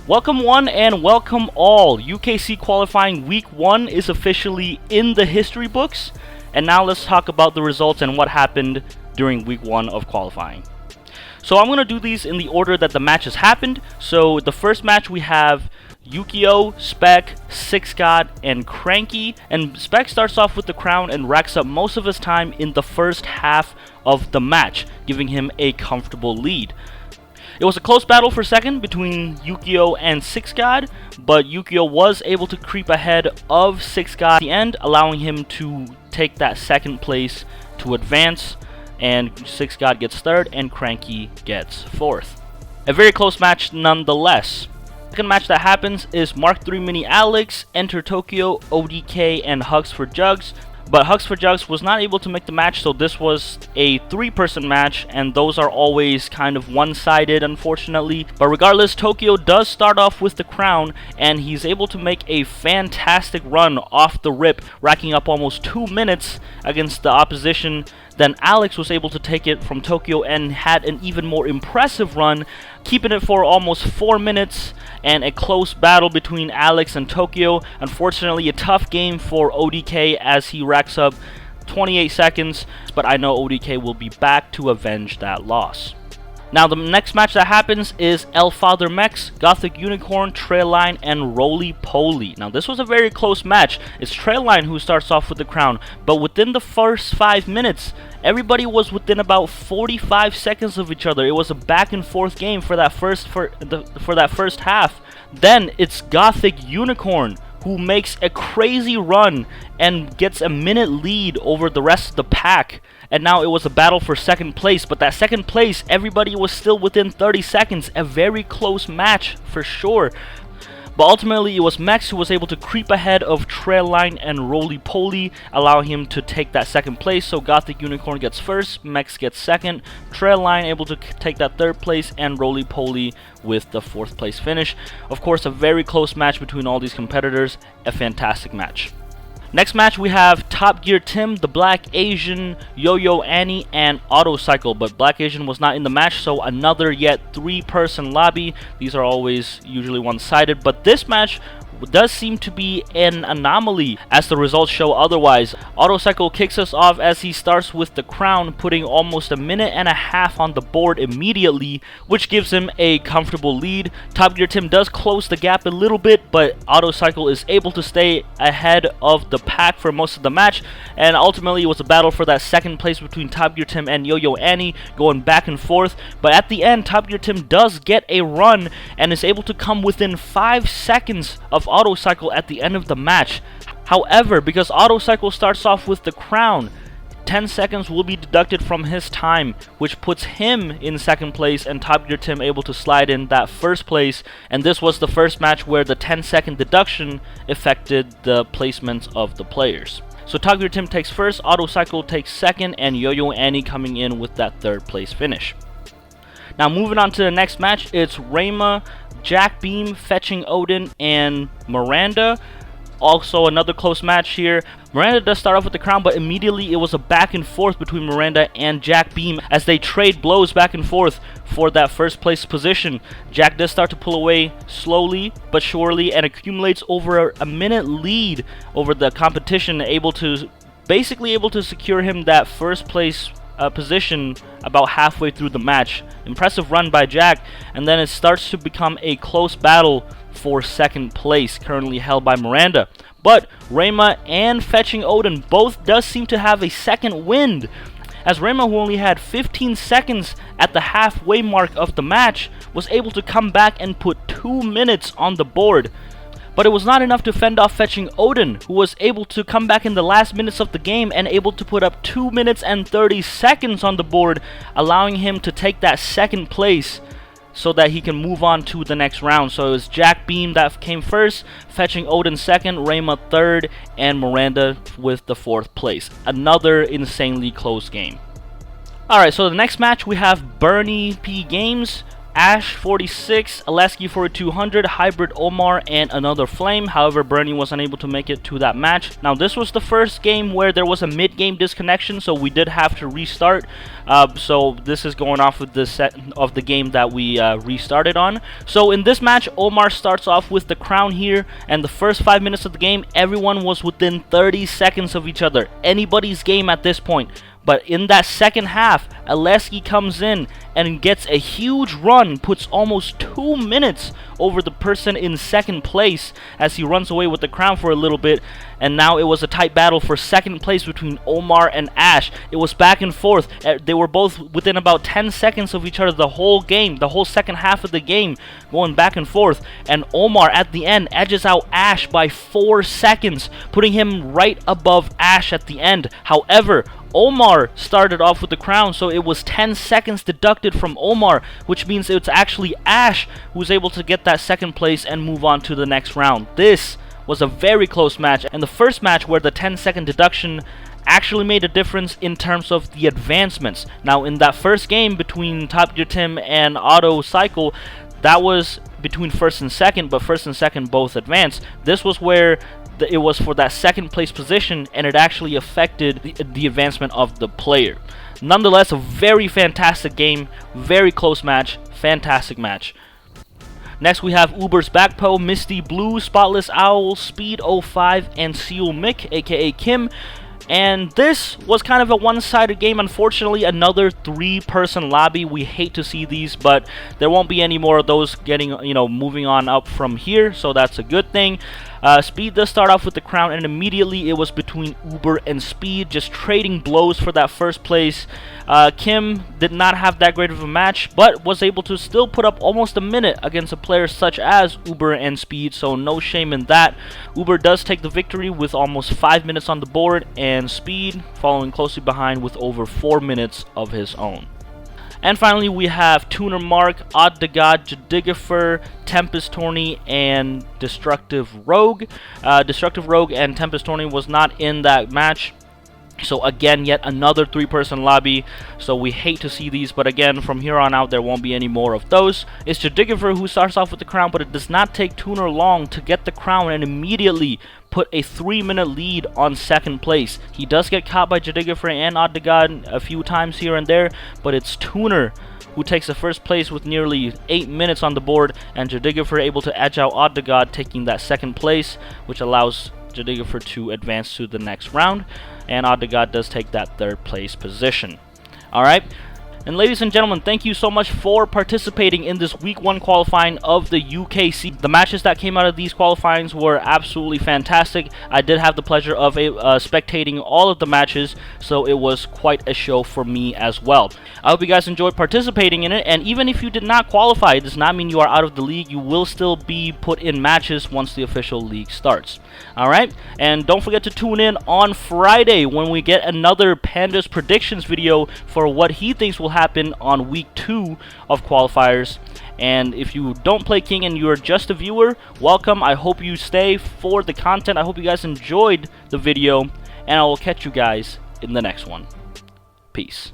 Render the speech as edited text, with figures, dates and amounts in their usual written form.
Welcome one and welcome all. UKC qualifying week 1 is officially in the history books. And now let's talk about the results and what happened during week 1 of qualifying. So I'm going to do these in the order that the matches happened. So the first match we have Yukio, Spec, Six God, and Cranky. And Spec starts off with the crown and racks up most of his time in the first half of the match, giving him a comfortable lead. It was a close battle for second between Yukio and Six God, but Yukio was able to creep ahead of Six God at the end, allowing him to take that second place to advance, and Six God gets third and Cranky gets fourth. A very close match nonetheless. Second match that happens is Mark III Mini Alex, Enter Tokyo, ODK, and Hugs for Jugs. But Hugs for Jugs was not able to make the match, so this was a 3-person match, and those are always kind of one-sided, unfortunately. But regardless, Tokyo does start off with the crown, and he's able to make a fantastic run off the rip, racking up almost 2 minutes against the opposition. Then Alex was able to take it from Tokyo and had an even more impressive run, keeping it for almost 4 minutes, and a close battle between Alex and Tokyo. Unfortunately, a tough game for ODK as he racks up 28 seconds, but I know ODK will be back to avenge that loss. Now the next match that happens is El Father Mex, Gothic Unicorn, Trailline, and Roly Poly. Now this was a very close match. It's Trailline who starts off with the crown, but within the first 5 minutes, everybody was within about 45 seconds of each other. It was a back and forth game for that first half. Then it's Gothic Unicorn who makes a crazy run and gets a minute lead over the rest of the pack. And now it was a battle for second place, but that second place, everybody was still within 30 seconds. A very close match for sure. But ultimately, it was Mex who was able to creep ahead of Trailline and Roly Poly, allowing him to take that second place. So Gothic Unicorn gets first, Mex gets second, Trailline able to take that third place, and Roly Poly with the 4th place finish. Of course, a very close match between all these competitors. A fantastic match. Next match we have Top Gear Tim, the Black Asian, Yo-Yo Annie, and Autocycle. But Black Asian was not in the match, so another yet 3-person lobby. These are always usually one-sided, but this match does seem to be an anomaly as the results show otherwise. Autocycle kicks us off as he starts with the crown, putting almost a minute and a half on the board immediately, which gives him a comfortable lead. Top Gear Tim does close the gap a little bit, but Autocycle is able to stay ahead of the pack for most of the match, and ultimately it was a battle for that second place between Top Gear Tim and Yo-Yo Annie, going back and forth. But at the end, Top Gear Tim does get a run and is able to come within 5 seconds of Autocycle at the end of the match. However, because Autocycle starts off with the crown, 10 seconds will be deducted from his time, which puts him in second place and Top Gear Tim able to slide in that first place. And this was the first match where the 10-second deduction affected the placements of the players. So Top Gear Tim takes first, Autocycle takes second, and Yo-Yo Annie coming in with that 3rd place finish. Now moving on to the next match, it's Rayma, Jack Beam, Fetching Odin, and Miranda. Also another close match here. Miranda does start off with the crown, but immediately it was a back and forth between Miranda and Jack Beam as they trade blows back and forth for that first place position. Jack does start to pull away slowly but surely and accumulates over a minute lead over the competition, basically able to secure him that first place position about halfway through the match. Impressive run by Jack, and then it starts to become a close battle for second place, currently held by Miranda. But Rayma and Fetching Odin both does seem to have a second wind, as Rayma, who only had 15 seconds at the halfway mark of the match, was able to come back and put 2 minutes on the board. But it was not enough to fend off Fetching Odin, who was able to come back in the last minutes of the game and able to put up 2 minutes and 30 seconds on the board, allowing him to take that second place so that he can move on to the next round. So it was Jack Beam that came first, Fetching Odin second, Rayma third, and Miranda with the 4th place. Another insanely close game. Alright, so the next match we have Bernie P Games, Ash 46, Aleski 4200, Hybrid Omar, and another Flame. However, Bernie was unable to make it to that match. Now, this was the first game where there was a mid-game disconnection, so we did have to restart. So this is going off with the set of the game that we restarted on. So in this match, Omar starts off with the crown here, and the first 5 minutes of the game, everyone was within 30 seconds of each other. Anybody's game at this point. But in that second half, Aleski comes in and gets a huge run, puts almost 2 minutes over the person in second place as he runs away with the crown for a little bit. And now it was a tight battle for second place between Omar and Ash. It was back and forth. They were both within about 10 seconds of each other the whole game, the whole second half of the game, going back and forth. And Omar at the end edges out Ash by 4 seconds, putting him right above Ash at the end. However, Omar started off with the crown, so it was 10 seconds deducted from Omar, which means it's actually Ash who was able to get that second place and move on to the next round. This was a very close match, and the first match where the 10-second deduction actually made a difference in terms of the advancements. Now, in that first game between Top Gear Tim and Auto Cycle, that was between first and second, but first and second both advanced. This was where it was for that second place position, and it actually affected the advancement of the player. Nonetheless, a very fantastic game, very close match, fantastic match. Next we have Uber's Backpo, Misty Blue, Spotless Owl, Speed 05, and Seal Mick, aka Kim. And this was kind of a one-sided game. Unfortunately, another 3-person lobby. We hate to see these, but there won't be any more of those getting, moving on up from here, so that's a good thing. Speed does start off with the crown, and immediately it was between Uber and Speed, just trading blows for that first place. Kim did not have that great of a match, but was able to still put up almost a minute against a player such as Uber and Speed, so no shame in that. Uber does take the victory with almost 5 minutes on the board, and Speed following closely behind with over 4 minutes of his own. And finally, we have Tuner Mark, Odd to God, Jadigifer, Tempest Tourney, and Destructive Rogue. Destructive Rogue and Tempest Tourney was not in that match. So again, yet another 3-person lobby. So we hate to see these, but again, from here on out, there won't be any more of those. It's Jadigifer who starts off with the crown, but it does not take Tuner long to get the crown and immediately put a 3-minute lead on second place. He does get caught by Jadigifer and Odd to God a few times here and there, but it's Tuner who takes the first place with nearly 8 minutes on the board, and Jadigifer able to edge out Odd to God, taking that second place, which allows Jadigifer to advance to the next round, and Odd to God does take that 3rd place position. Alright, and ladies and gentlemen, thank you so much for participating in this Week 1 qualifying of the UKC. The matches that came out of these qualifyings were absolutely fantastic. I did have the pleasure of spectating all of the matches, so it was quite a show for me as well. I hope you guys enjoyed participating in it, and even if you did not qualify, it does not mean you are out of the league. You will still be put in matches once the official league starts. Alright, and don't forget to tune in on Friday when we get another Pandas predictions video for what he thinks will happen on week 2 of qualifiers. And if you don't play King and you're just a viewer, welcome. I hope you stay for the content. I hope you guys enjoyed the video, and I will catch you guys in the next one. Peace.